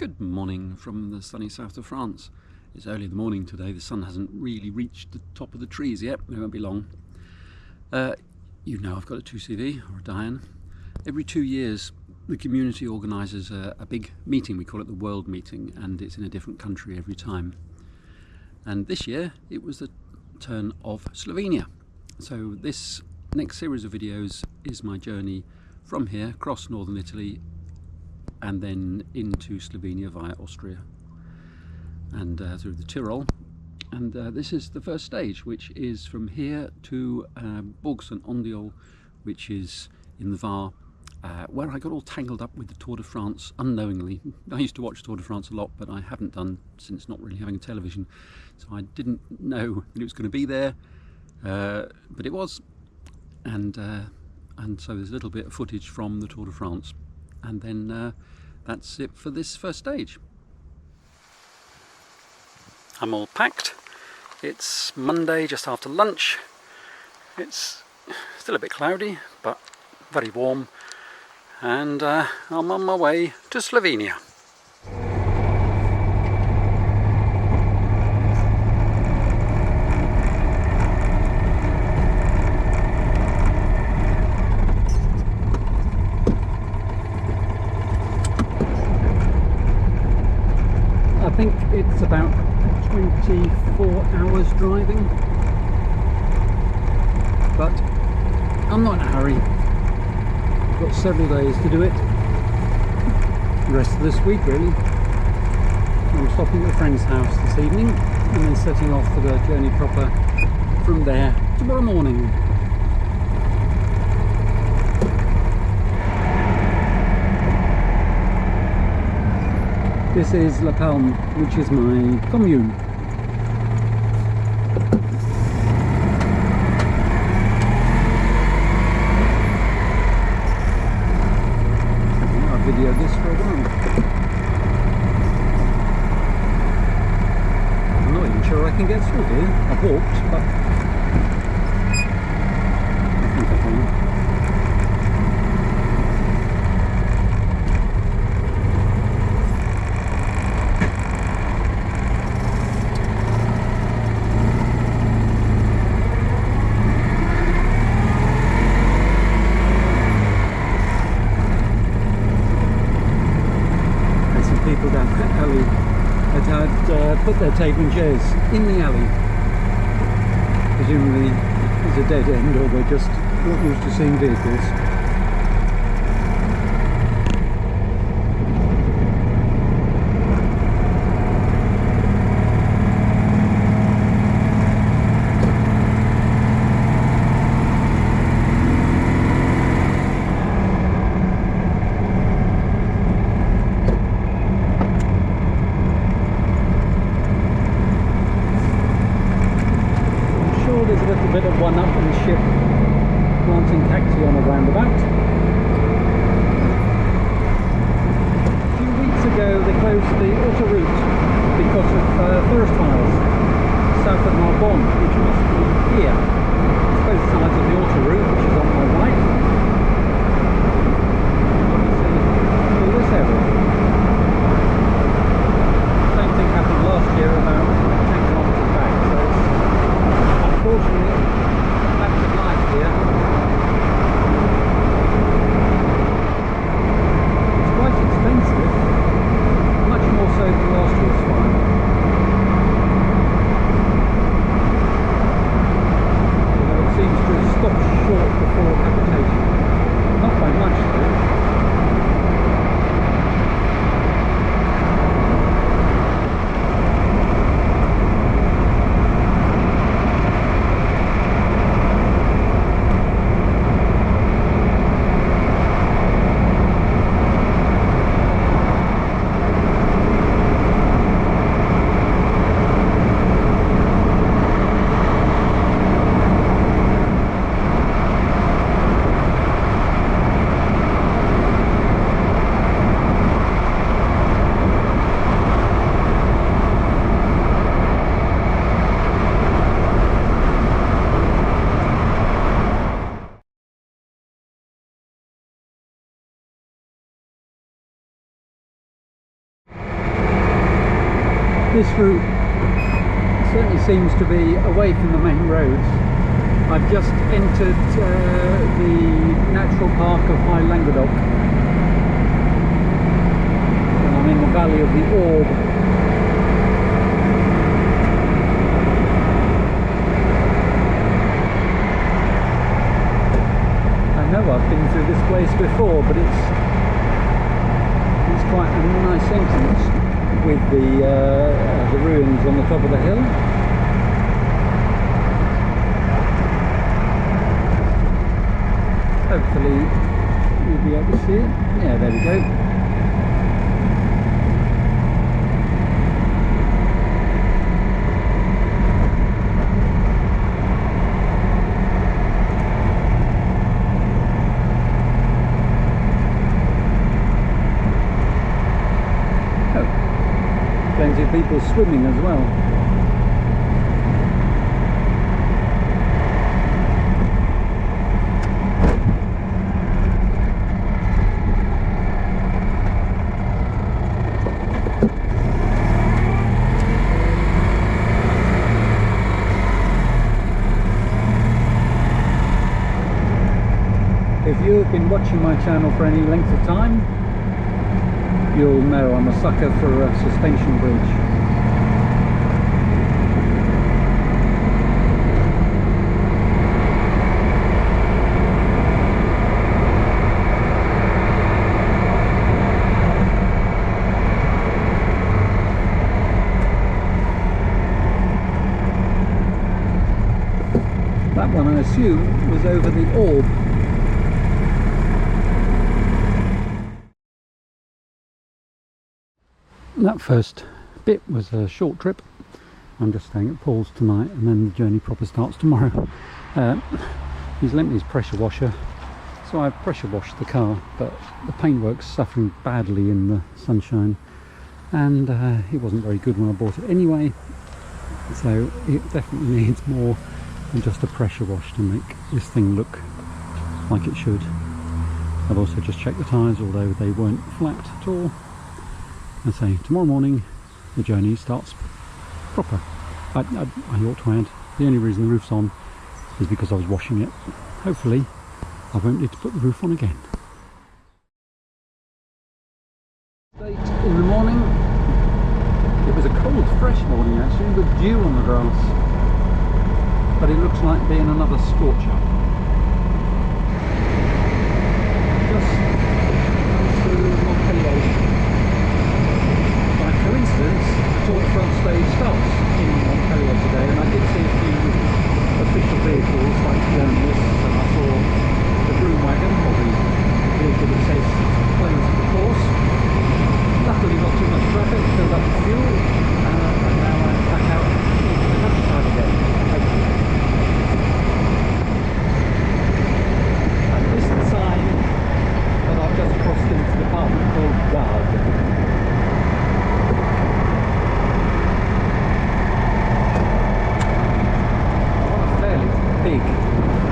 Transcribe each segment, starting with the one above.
Good morning from the sunny south of France. It's early in the morning today. The sun hasn't really reached the top of the trees yet. It won't be long. You know I've got a 2CV or a Dyane. Every 2 years the community organises a big meeting. We call it the World Meeting, and it's in a different country every time. And this year it was the turn of Slovenia. So this next series of videos is my journey from here across northern Italy and then into Slovenia via Austria and through the Tyrol. And this is the first stage, which is from here to Bourg-St-Andeol, which is in the Var, where I got all tangled up with the Tour de France unknowingly. I used to watch Tour de France a lot, but I haven't done since not really having a television, so I didn't know that it was going to be there, but it was, and so there's a little bit of footage from the Tour de France, and then that's it for this first stage. I'm all packed. It's Monday, just after lunch. It's still a bit cloudy, but very warm, and I'm on my way to Slovenia. I think it's about 24 hours driving, but I'm not in a hurry. I've got several days to do it. The rest of this week really. I'm stopping at a friend's house this evening and then setting off for the journey proper from there tomorrow morning. This is La Palme, which is my commune. I've videoed this for a while. I'm not even sure I can get through here. I've walked, but I think I can. People down that alley that had put their table and chairs in the alley. Presumably it's a dead end, or they're just not used to seeing vehicles. There's a little bit of one up in the ship planting cacti on a roundabout. This route certainly seems to be away from the main roads. I've just entered the natural park of High Languedoc, and I'm in the valley of the Orb. I know I've been through this place before, but it's quite a nice entrance with the ruins on the top of the hill. Hopefully you'll be able to see it. Yeah, there we go. Oh, plenty of people swimming as well. If you have been watching my channel for any length of time, you'll know I'm a sucker for a suspension bridge. That one, I assume, was over the Orb. That first bit was a short trip. I'm just staying at Paul's tonight, and then the journey proper starts tomorrow. He's lent me his pressure washer, so I've pressure washed the car, but the paintwork's suffering badly in the sunshine, and it wasn't very good when I bought it anyway, so it definitely needs more than just a pressure wash to make this thing look like it should. I've also just checked the tyres, although they weren't flat at all. I say tomorrow morning the journey starts proper. I ought to add, the only reason the roof's on is because I was washing it. Hopefully I won't need to put the roof on again. Late in the morning. It was a cold, fresh morning actually, with dew on the grass, but it looks like being another scorcher. Just through Montpellier. Coincidence, the Tour de France stage starts in Montpellier today, and I did see a few official vehicles like journalists, and I saw the broom wagon, or the vehicle that says close to the course. Luckily not too much traffic, filled up with fuel, and now I'm back out into the countryside again, hopefully. I missed the sign, but I've just crossed into the department called Gard. Big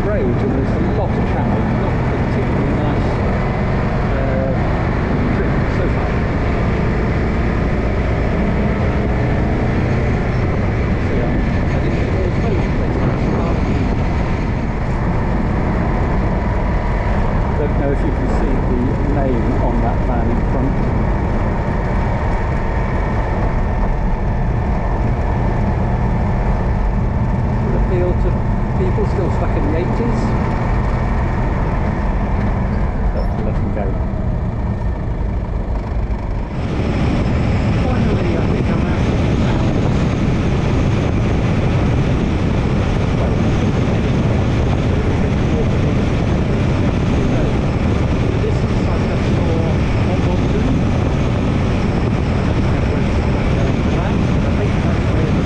road, and there's a lot of traffic, not particularly nice trip so far. So yeah, I didn't get all those places. Don't know if you can see the name on that van in front. People still stuck in the 80s. Got to let them go. Finally, I think I'm out of town. Well, the distance I just saw Montpellier. I don't know where it's going for that, but I think that's where the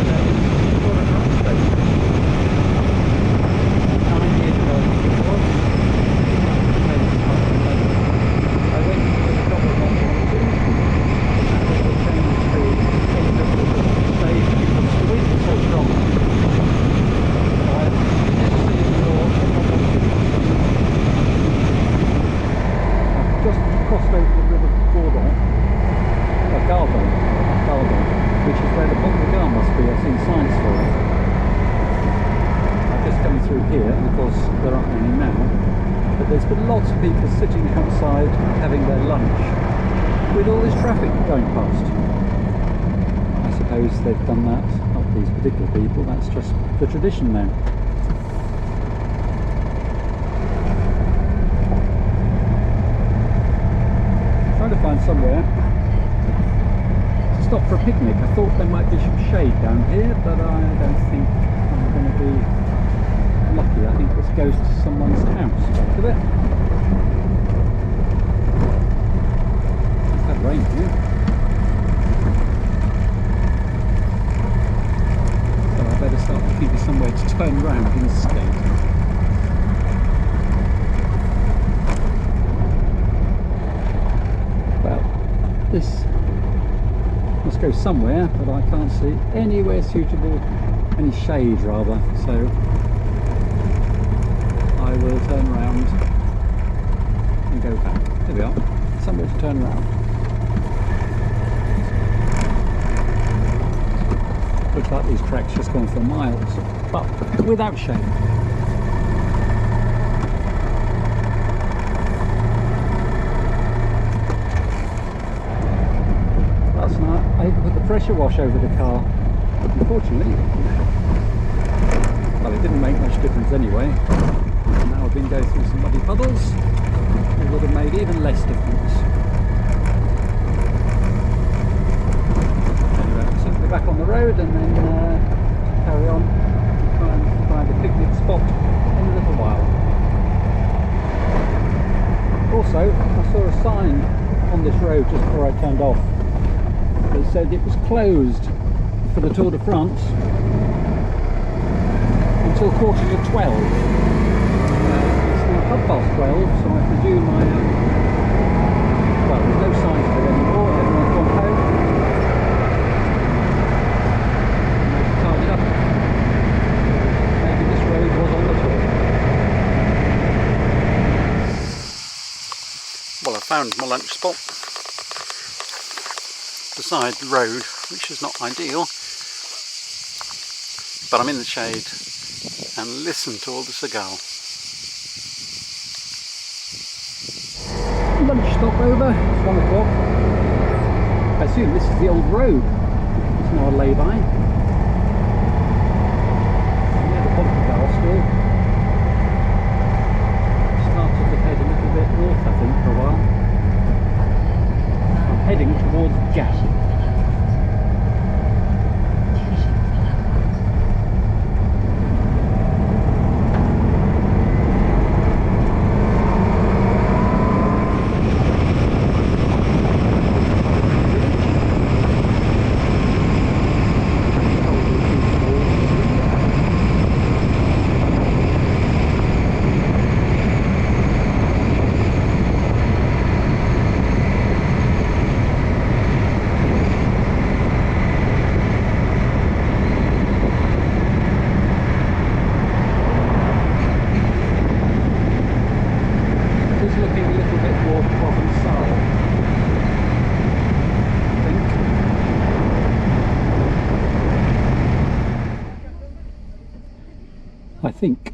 Bourg-St-Andeol station. Crossed over the river Gardon, which is where the through here, and of course there aren't any now, but there's been lots of people sitting outside having their lunch with all this traffic going past. I suppose they've done that, not these particular people, that's just the tradition now. Trying to find somewhere to stop for a picnic. I thought there might be some shade down here, but I don't think I'm going to be lucky. I think this goes to someone's house back of it. It's had rain here. So I better start looking for somewhere to turn around instead. Well, this must go somewhere, but I can't see anywhere suitable, any shade rather, so I will turn around and go back. There we are, somewhere to turn around. Looks like these tracks just gone for miles, but without shade. Last night I put the pressure wash over the car. Unfortunately, well, it didn't make much difference anyway. Now I've been going through some muddy puddles, it would have made even less difference. Anyway, so we're back on the road and then carry on, try and find a picnic spot in a little while. Also, I saw a sign on this road just before I turned off that said it was closed for the Tour de France until 11:45. It's now 12:30, so I presume well, there's no signs there anymore, everyone's gone home. It's tidied up. Maybe this road was on the tour. Well, I found my lunch spot beside the road, which is not ideal, but I'm in the shade and listen to all the seagull. Lunch stop over, it's 1 o'clock. I assume this is the old road. It's now a lay-by. Near the Bourg-St-Andeol still. Started to head a little bit north, I think, for a while. I'm heading towards Gap. I think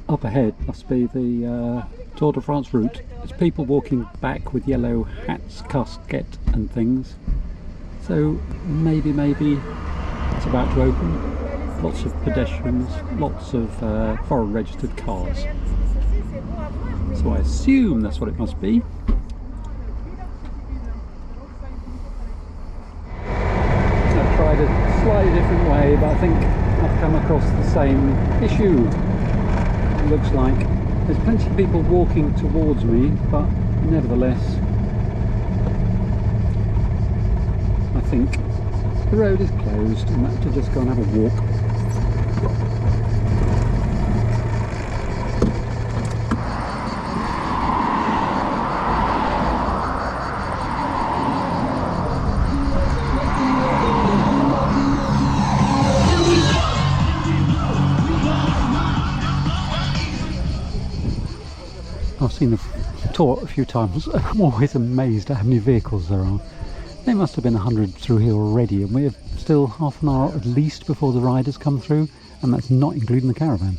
up ahead must be the Tour de France route. There's people walking back with yellow hats, casket and things. So maybe it's about to open. Lots of pedestrians, lots of foreign registered cars. So I assume that's what it must be. I've tried a slightly different way, but I think I've come across the same issue. It looks like there's plenty of people walking towards me, but nevertheless I think the road is closed and I have to just go and have a walk. I've seen the tour a few times. I'm always amazed at how many vehicles there are. There must have been 100 through here already, and we're still half an hour at least before the riders come through, and that's not including the caravan.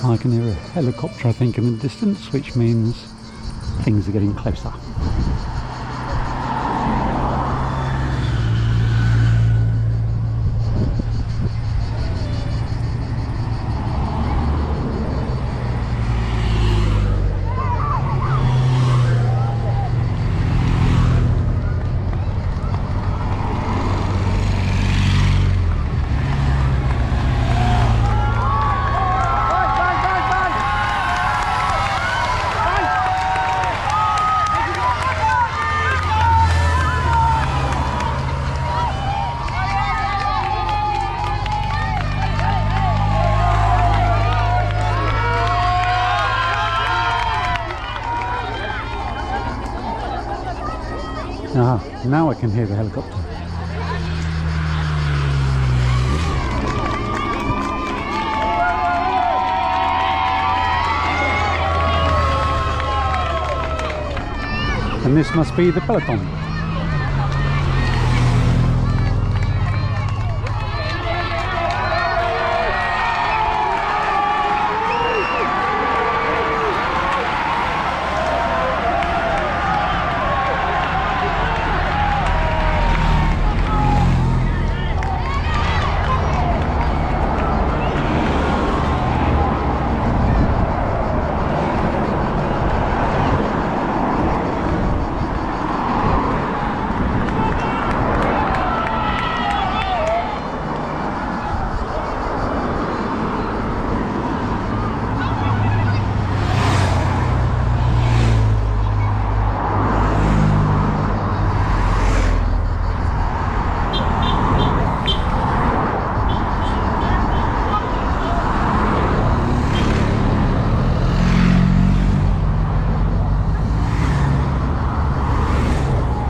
I can hear a helicopter, I think, in the distance, which means things are getting closer. Ah, now I can hear the helicopter. And this must be the peloton.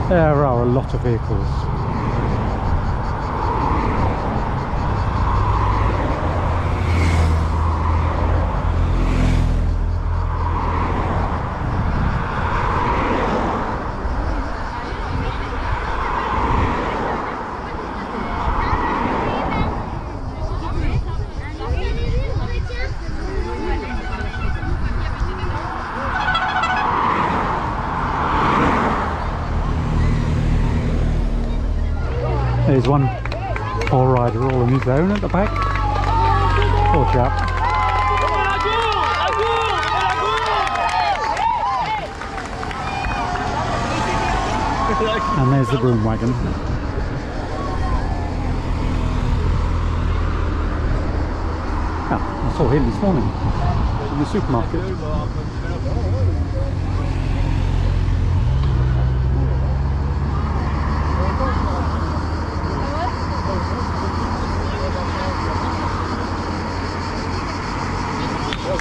There are a lot of vehicles. There's one poor rider all on his own at the back. Poor chap. And there's the broom wagon. Ah, I saw him this morning in the supermarket.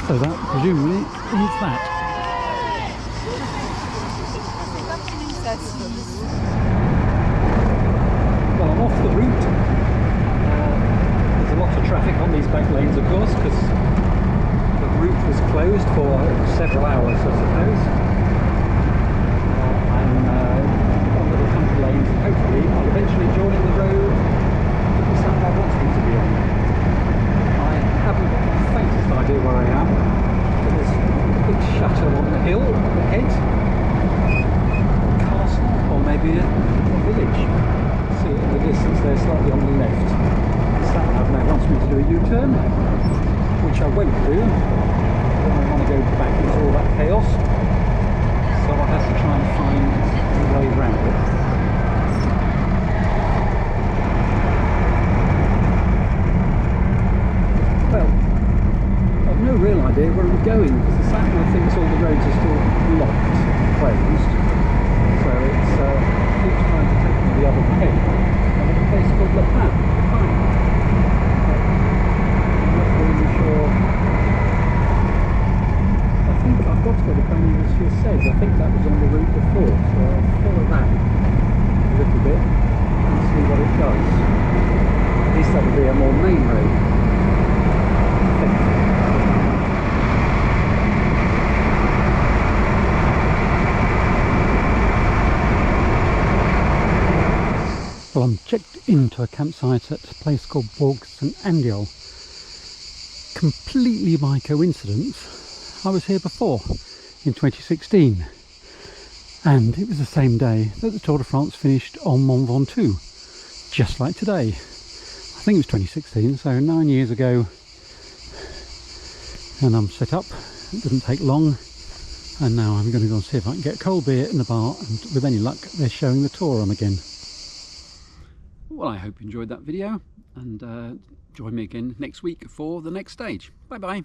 So that presumably is that. Well, I'm off the route. There's a lot of traffic on these back lanes, of course, because the route was closed for several hours, I suppose. I'm on little country lanes, and hopefully I'll eventually join the road that the sat-nav wants me to be on. I haven't got the faintest idea where I am. There's a big chateau on the hill ahead, a castle, or maybe a village. See it in the distance there, slightly on the left. The sat-nav now wants me to do a U-turn, which I won't do. I don't want to go back into all that chaos, so I'll have to try and find a way around it. Well, I've no real idea where I'm going, because the sat-nav thinks all the roads are still locked, closed, so it's keeps trying to take me the other way. I'm at a place called Le Pan. I'm not really sure. I think I've got to go to Bangor, as she says. I think that was on the route before, so I'll follow that a little bit and see what it does. At least that would be a more main road. Well, I'm checked into a campsite at a place called Bourg-St-Andeol. Completely by coincidence, I was here before in 2016, and it was the same day that the Tour de France finished on Mont Ventoux, just like today. I think it was 2016, so 9 years ago, and I'm set up. It didn't take long, and now I'm going to go and see if I can get a cold beer in the bar, and with any luck they're showing the tour on again. Well, I hope you enjoyed that video, and join me again next week for the next stage. Bye bye.